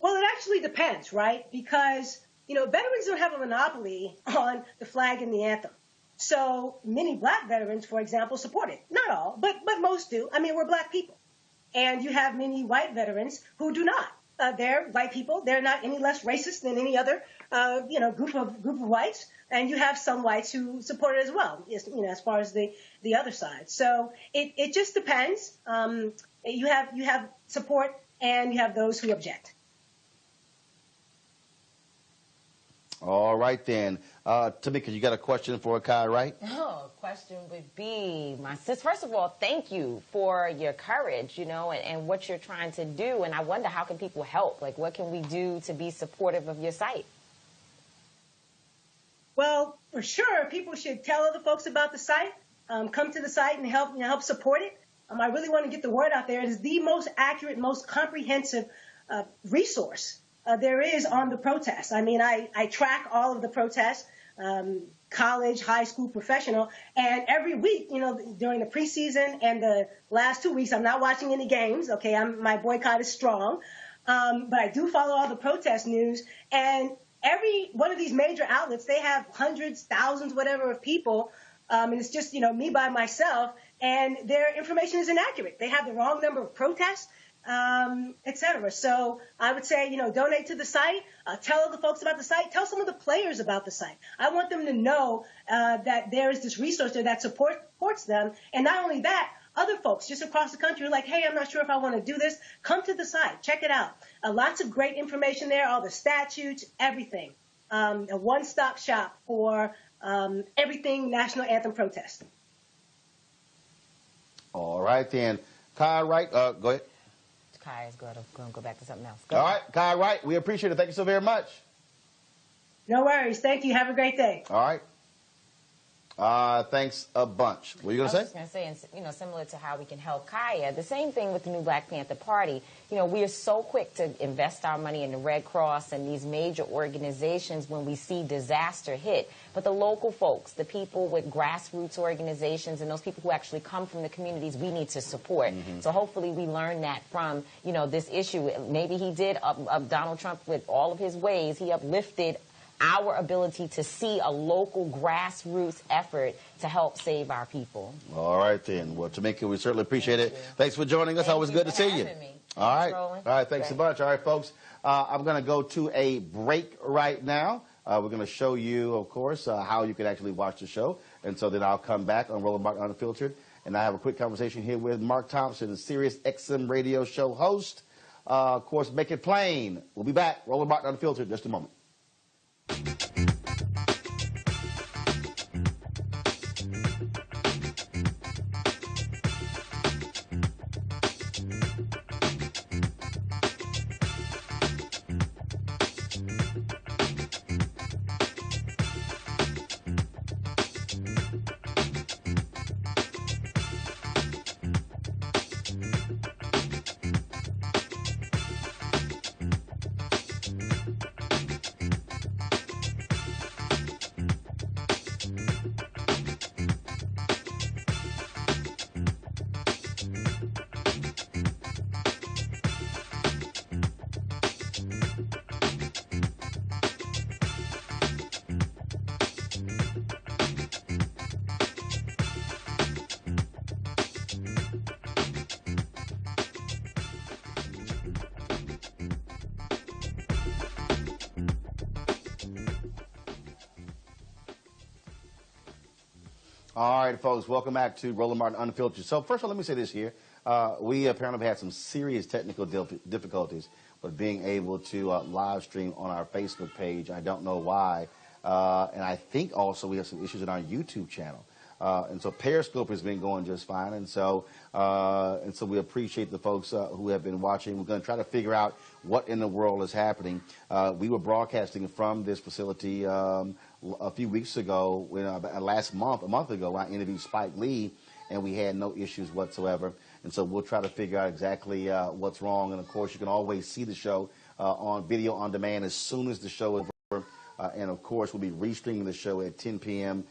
Well, it actually depends, right? Because, veterans don't have a monopoly on the flag and the anthem. So many black veterans, for example, support it. Not all, but most do. I mean, we're black people. And you have many white veterans who do not. They're white people. They're not any less racist than any other, group of whites. And you have some whites who support it as well, as far as the other side. So it just depends. You have support and you have those who object. All right, then. Tamika, you got a question for Kai, right? Oh, question would be, my sis, first of all, thank you for your courage, and what you're trying to do. And I wonder, how can people help? Like, what can we do to be supportive of your site? Well, for sure, people should tell other folks about the site, come to the site and help support it. I really want to get the word out there. It is the most accurate, most comprehensive resource there is on the protests. I mean, I track all of the protests, college, high school, professional, and every week, during the preseason and the last 2 weeks, I'm not watching any games. Okay, my boycott is strong, but I do follow all the protest news, and every one of these major outlets, they have hundreds, thousands, whatever of people, and it's just me by myself, and their information is inaccurate. They have the wrong number of protests. Et cetera. So I would say, donate to the site, tell other folks about the site, tell some of the players about the site. I want them to know that there is this resource there that supports them. And not only that, other folks just across the country are like, hey, I'm not sure if I want to do this. Come to the site. Check it out. Lots of great information there, all the statutes, everything. A one-stop shop for everything National Anthem protest. All right, then. Kai, right? Go ahead. Kai is going to go back to something else. All right, Kai, right. We appreciate it. Thank you so very much. No worries. Thank you. Have a great day. All right. Thanks a bunch. What were you going to say? I was just going to say, similar to how we can help Kaya, the same thing with the new Black Panther Party. We are so quick to invest our money in the Red Cross and these major organizations when we see disaster hit. But the local folks, the people with grassroots organizations and those people who actually come from the communities, we need to support. Mm-hmm. So hopefully we learn that from, this issue. Maybe he did, Donald Trump, with all of his ways, he uplifted our ability to see a local grassroots effort to help save our people. All right, then. Well, Tamika, we certainly appreciate it. Thanks for joining us. Always good to see you. All right. All right, thanks a bunch. All right, folks. I'm going to go to a break right now. We're going to show you, of course, how you can actually watch the show. And so then I'll come back on Roland Martin Unfiltered. And I have a quick conversation here with Mark Thompson, the Sirius XM radio show host. Of course, Make It Plain. We'll be back. Roland Martin Unfiltered in just a moment. All right, folks, welcome back to Roland Martin Unfiltered. So first of all, let me say this here. We apparently had some serious technical difficulties with being able to live stream on our Facebook page. I don't know why. And I think also we have some issues in our YouTube channel. And so Periscope has been going just fine. And so we appreciate the folks who have been watching. We're going to try to figure out what in the world is happening. We were broadcasting from this facility a few weeks ago, a month ago, when I interviewed Spike Lee, and we had no issues whatsoever. And so we'll try to figure out exactly what's wrong. And, of course, you can always see the show on video on demand as soon as the show is over. And, of course, we'll be restreaming the show at 10 p.m.,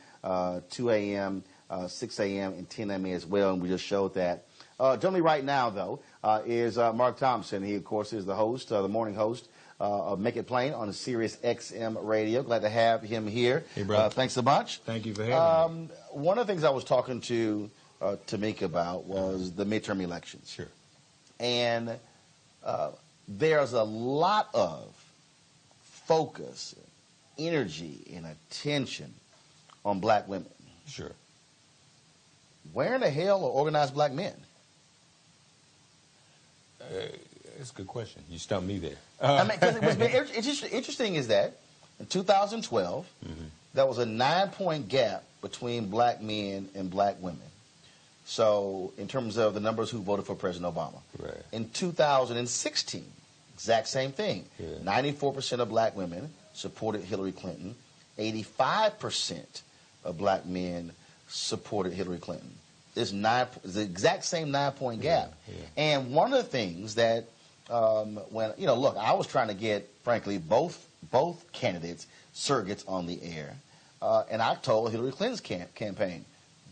2 a.m., 6 a.m., and 10 a.m. as well, and we just showed that. Joining me right now, though, is Mark Thompson. He, of course, is the host, the morning host of Make It Plain on Sirius XM Radio. Glad to have him here. Hey, brother. Thanks a bunch. Thank you for having me. One of the things I was talking to Tamika about was the midterm elections. Sure. And there's a lot of focus, energy, and attention on black women. Sure. Where in the hell are organized black men? That's a good question. You stumped me there. I mean, 'cause it's just interesting is that in 2012, there was a 9-point gap between black men and black women. So in terms of the numbers who voted for President Obama. Right. In 2016, exact same thing. 94% of black women supported Hillary Clinton. 85% of black men supported Hillary Clinton. It's the exact same 9-point gap. And one of the things that when look, I was trying to get, frankly, both candidates surrogates on the air, and I told Hillary Clinton's campaign,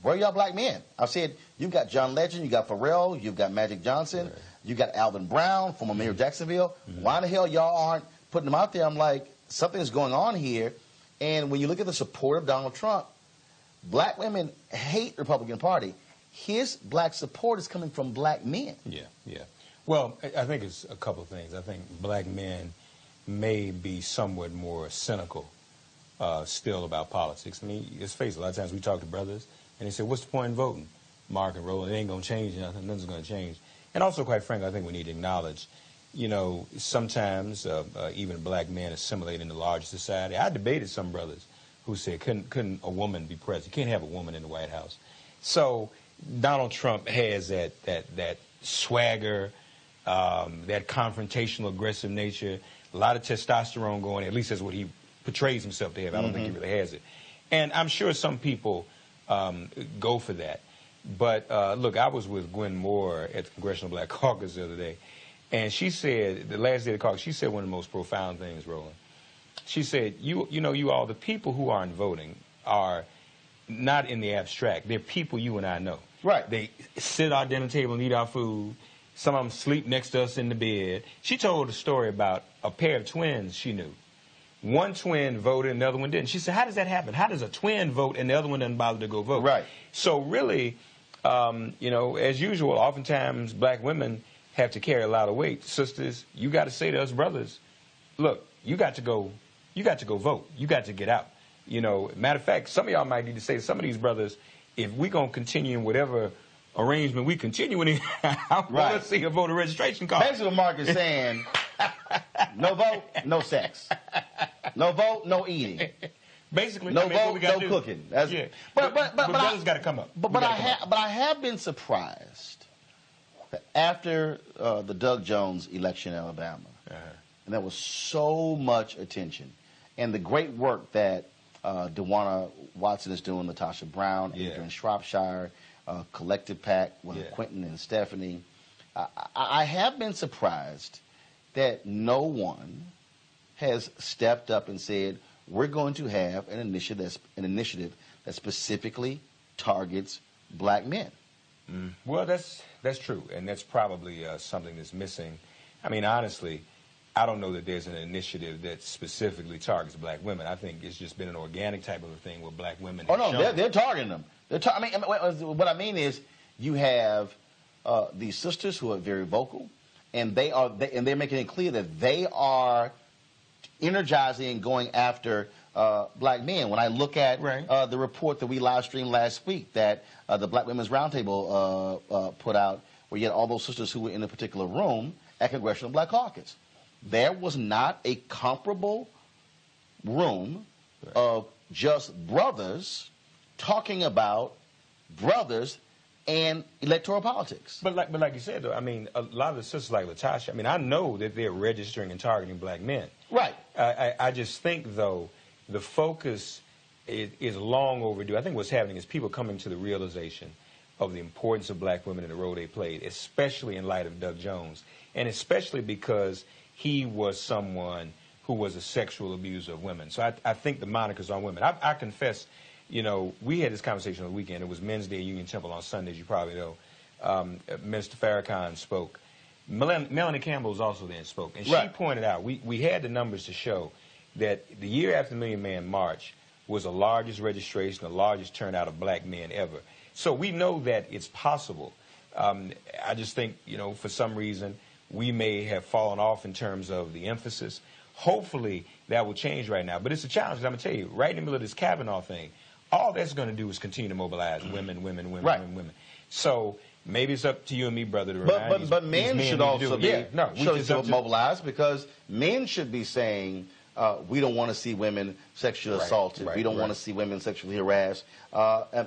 where are y'all black men? I said, you've got John Legend, you got Pharrell, you've got Magic Johnson, you got Alvin Brown, former mayor of Jacksonville. Why in the hell y'all aren't putting them out there? I'm like, something's going on here. And when you look at the support of Donald Trump, black women hate the Republican Party. His black support is coming from black men. Yeah. Well, I think it's a couple of things. I think black men may be somewhat more cynical still about politics. I mean, let's face it, a lot of times we talk to brothers, and they say, what's the point in voting? Mark and Roland, it ain't going to change nothing. Nothing's going to change. And also, quite frankly, I think we need to acknowledge, sometimes even black men assimilate in the larger society. I debated some brothers who said, couldn't a woman be president? You can't have a woman in the White House. So Donald Trump has that swagger, that confrontational, aggressive nature, a lot of testosterone going, at least that's what he portrays himself to have. I don't think he really has it. And I'm sure some people go for that. But, look, I was with Gwen Moore at the Congressional Black Caucus the other day, and she said, the last day of the caucus, she said one of the most profound things, Roland. She said, you all, the people who aren't voting are not in the abstract. They're people you and I know. Right. They sit at our dinner table and eat our food. Some of them sleep next to us in the bed. She told a story about a pair of twins she knew. One twin voted and the other one didn't. She said, how does that happen? How does a twin vote and the other one doesn't bother to go vote? Right. So really, as usual, oftentimes black women have to carry a lot of weight. Sisters, you got to say to us brothers, look, you got to go vote. You got to get out. Matter of fact, some of y'all might need to say to some of these brothers, if we're going to continue in whatever arrangement we continue in, I want to see a voter registration card. Basically what Mark is saying, no vote, no sex. No vote, no eating. Basically, no vote, no cooking. That's, But brothers got to come up. But I have been surprised that after the Doug Jones election in Alabama, and there was so much attention, and the great work that DeWanna Watson is doing, Natasha Brown, Adrian Shropshire, Collective Pack with Quentin and Stephanie. I have been surprised that no one has stepped up and said, we're going to have an initiative that specifically targets black men. Well, that's true, and that's probably something that's missing. I mean, honestly, I don't know that there's an initiative that specifically targets black women. I think it's just been an organic type of a thing with black women. Oh, no, they're targeting them. What I mean is you have these sisters who are very vocal, and they're making it clear that they are energizing and going after black men. When I look at the report that we live streamed last week that the Black Women's Roundtable put out, where you had all those sisters who were in a particular room at Congressional Black Caucus, there was not a comparable room of just brothers talking about brothers and electoral politics. But like you said, though, I mean, a lot of the sisters like Latasha, I mean, I know that they're registering and targeting black men. Right. I just think, though, the focus is long overdue. I think what's happening is people coming to the realization of the importance of black women and the role they played, especially in light of Doug Jones, and especially because he was someone who was a sexual abuser of women. So I think the moniker's on women. I confess, we had this conversation on the weekend. It was Men's Day at Union Temple on Sundays, you probably know. Minister Farrakhan spoke. Melanie Campbell was also there and spoke, and she pointed out, we had the numbers to show that the year after the Million Man March was the largest registration, the largest turnout of black men ever. So we know that it's possible. I just think, you know, for some reason, we may have fallen off in terms of the emphasis. Hopefully, that will change right now. But it's a challenge, 'cause I'm going to tell you, right in the middle of this Kavanaugh thing, all that's going to do is continue to mobilize women, women, women, women, women. So maybe it's up to you and me, brother, to remind but men should also be mobilized, because men should be saying, we don't want to see women sexually assaulted. We don't want to see women sexually harassed.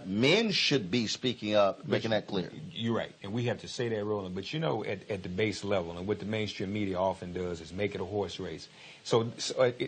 Men should be speaking up, making that clear. You're right. And we have to say that, Roland. But you know, at the base level, and what the mainstream media often does is make it a horse race.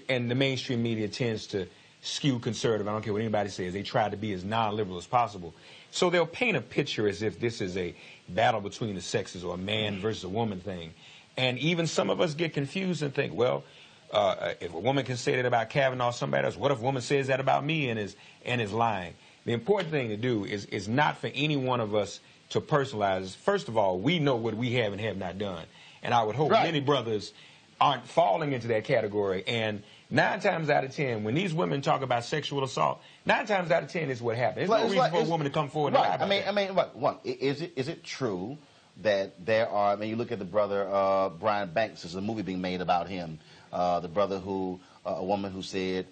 And the mainstream media tends to skew conservative. I don't care what anybody says. They try to be as non-liberal as possible. So they'll paint a picture as if this is a battle between the sexes or a man versus a woman thing. And even some of us get confused and think, well, if a woman can say that about Kavanaugh or somebody else, what if a woman says that about me and is lying? The important thing to do is not for any one of us to personalize. First of all, we know what we have and have not done. And I would hope many brothers aren't falling into that category. And 9 times out of 10, when these women talk about sexual assault, 9 times out of 10 is what happens. There's no reason for a woman to come forward and lie about that. Is it true that there are, I mean, you look at the brother Brian Banks, there's a movie being made about him, the brother who, a woman who said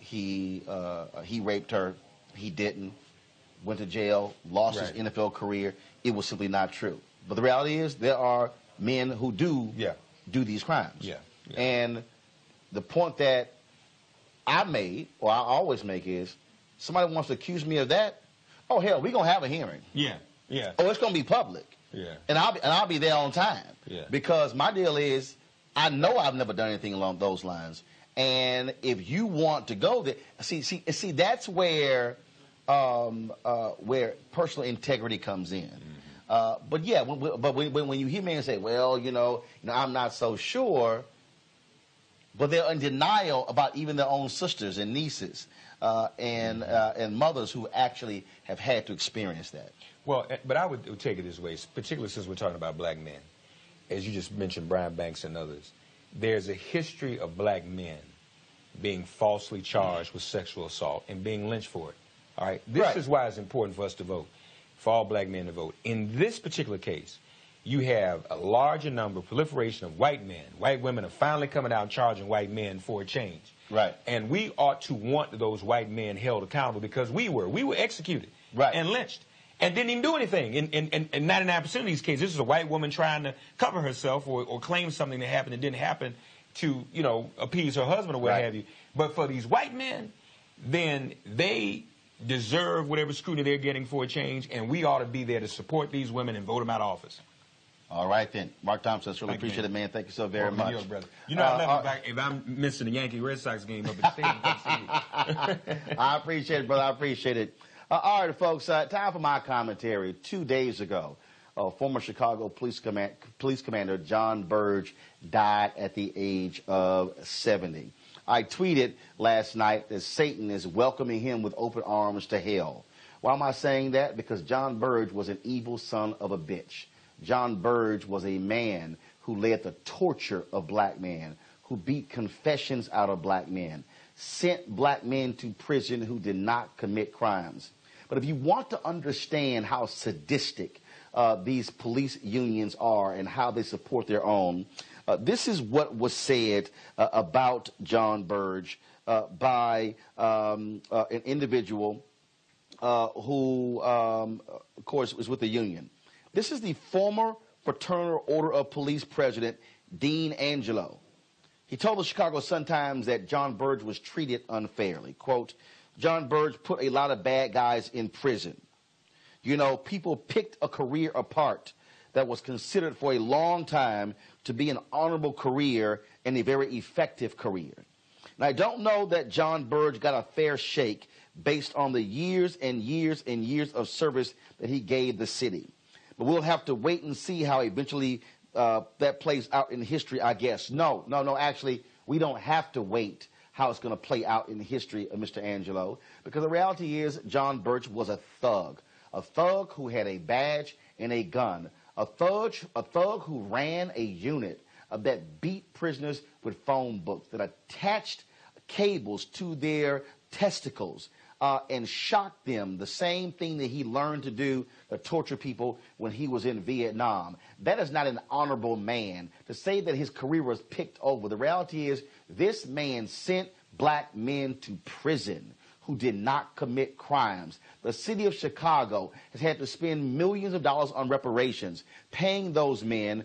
he raped her, he didn't, went to jail, lost his NFL career. It was simply not true. But the reality is there are men who do these crimes. And the point that I made, or I always make, is somebody wants to accuse me of that, oh, hell, we're going to have a hearing. Oh, it's going to be public. And I'll be there on time. Because my deal is, I know I've never done anything along those lines. And if you want to go there, see, that's where personal integrity comes in. But yeah, when you hear men say, well, you know, I'm not so sure, but they're in denial about even their own sisters and nieces and mothers who actually have had to experience that. Well, but I would take it this way, particularly since we're talking about black men. As you just mentioned, Brian Banks and others, there's a history of black men being falsely charged with sexual assault and being lynched for it. All right? This is why it's important for us to vote, for all black men to vote. In this particular case, you have a larger number, proliferation of white men. White women are finally coming out and charging white men for a change. And we ought to want those white men held accountable, because we were executed and lynched and didn't even do anything. In 99% of these cases, this is a white woman trying to cover herself or claim something that happened that didn't happen to, you know, appease her husband or what have you. But for these white men, then they deserve whatever scrutiny they're getting for a change, and we ought to be there to support these women and vote them out of office. All right, then. Mark Thompson, really appreciate it, man. Thank you so very much. You, brother. You know, I love if I'm missing the Yankee-Red Sox game up at the stadium. I appreciate it, brother. I appreciate it. All right, folks, time for my commentary. 2 days ago, former Chicago police commander Jon Burge died at the age of 70. I tweeted last night that Satan is welcoming him with open arms to hell. Why am I saying that? Because Jon Burge was an evil son of a bitch. Jon Burge was a man who led the torture of black men, who beat confessions out of black men, sent black men to prison who did not commit crimes. But if you want to understand how sadistic these police unions are and how they support their own, this is what was said about Jon Burge by an individual who, of course, was with the union. This is the former Fraternal Order of Police president, Dean Angelo. He told the Chicago Sun-Times that Jon Burge was treated unfairly. Quote, Jon Burge put a lot of bad guys in prison. You know, people picked a career apart that was considered for a long time to be an honorable career and a very effective career. And I don't know that Jon Burge got a fair shake based on the years and years and years of service that he gave the city. But we'll have to wait and see how eventually that plays out in history, I guess. No, actually, we don't have to wait how it's going to play out in the history of Mr. Angelo, because the reality is Jon Burge was a thug who had a badge and a gun, A thug who ran a unit that beat prisoners with phone books, that attached cables to their testicles and shocked them, the same thing that he learned to do to torture people when he was in Vietnam. That is not an honorable man. To say that his career was picked over, the reality is this man sent black men to prison who did not commit crimes. The city of Chicago has had to spend millions of dollars on reparations, paying those men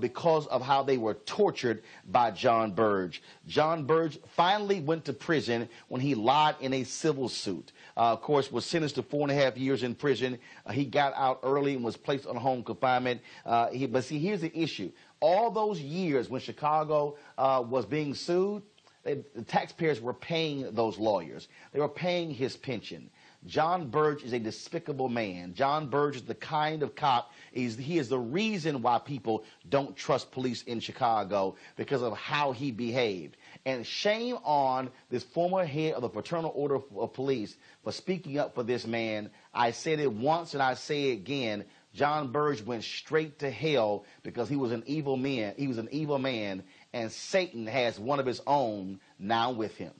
because of how they were tortured by Jon Burge. Jon Burge finally went to prison when he lied in a civil suit. Of course, was sentenced to 4.5 years in prison. He got out early and was placed on home confinement. But see, here's the issue. All those years when Chicago was being sued, the taxpayers were paying those lawyers. They were paying his pension. Jon Burge is a despicable man. Jon Burge is the kind of cop, he is the reason why people don't trust police in Chicago, because of how he behaved. And shame on this former head of the Fraternal Order of Police for speaking up for this man. I said it once and I say it again. Jon Burge went straight to hell because he was an evil man. He was an evil man, and Satan has one of his own now with him.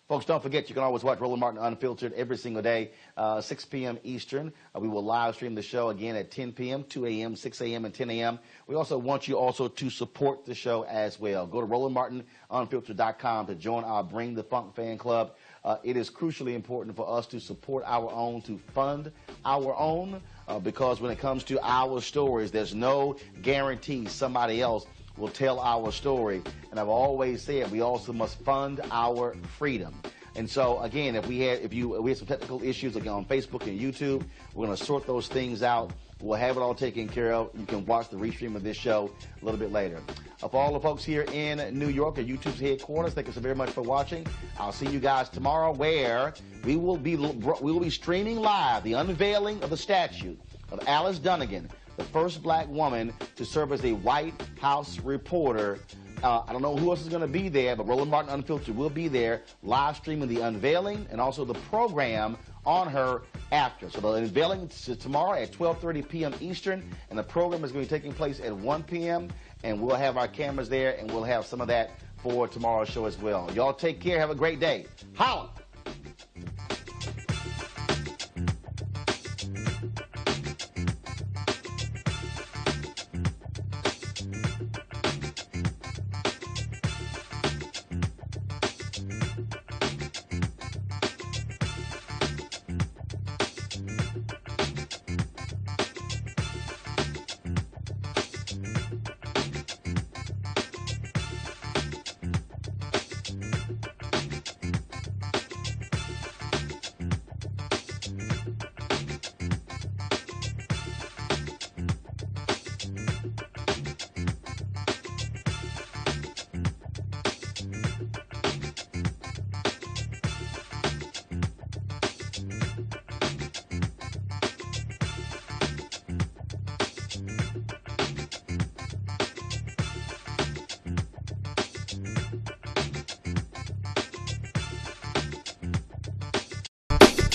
Folks, don't forget, you can always watch Roland Martin Unfiltered every single day, 6 p.m. Eastern. We will live stream the show again at 10 p.m., 2 a.m., 6 a.m., and 10 a.m. We also want you also to support the show as well. Go to RolandMartinUnfiltered.com to join our Bring the Funk fan club. It is crucially important for us to support our own, to fund our own, because when it comes to our stories, there's no guarantee somebody else will tell our story. And I've always said we also must fund our freedom. And so, again, if we had some technical issues again on Facebook and YouTube, we're going to sort those things out. We'll have it all taken care of. You can watch the restream of this show a little bit later. For all the folks here in New York at YouTube's headquarters, thank you so very much for watching. I'll see you guys tomorrow, where we will be streaming live the unveiling of the statue of Alice Dunnigan, the first black woman to serve as a White House reporter. I don't know who else is going to be there, but Roland Martin Unfiltered will be there, live streaming the unveiling and also the program on her after. So the unveiling is tomorrow at 12:30 p.m. Eastern, and the program is going to be taking place at 1 p.m., and we'll have our cameras there, and we'll have some of that for tomorrow's show as well. Y'all take care. Have a great day. Holla!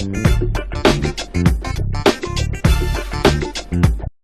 Thank you.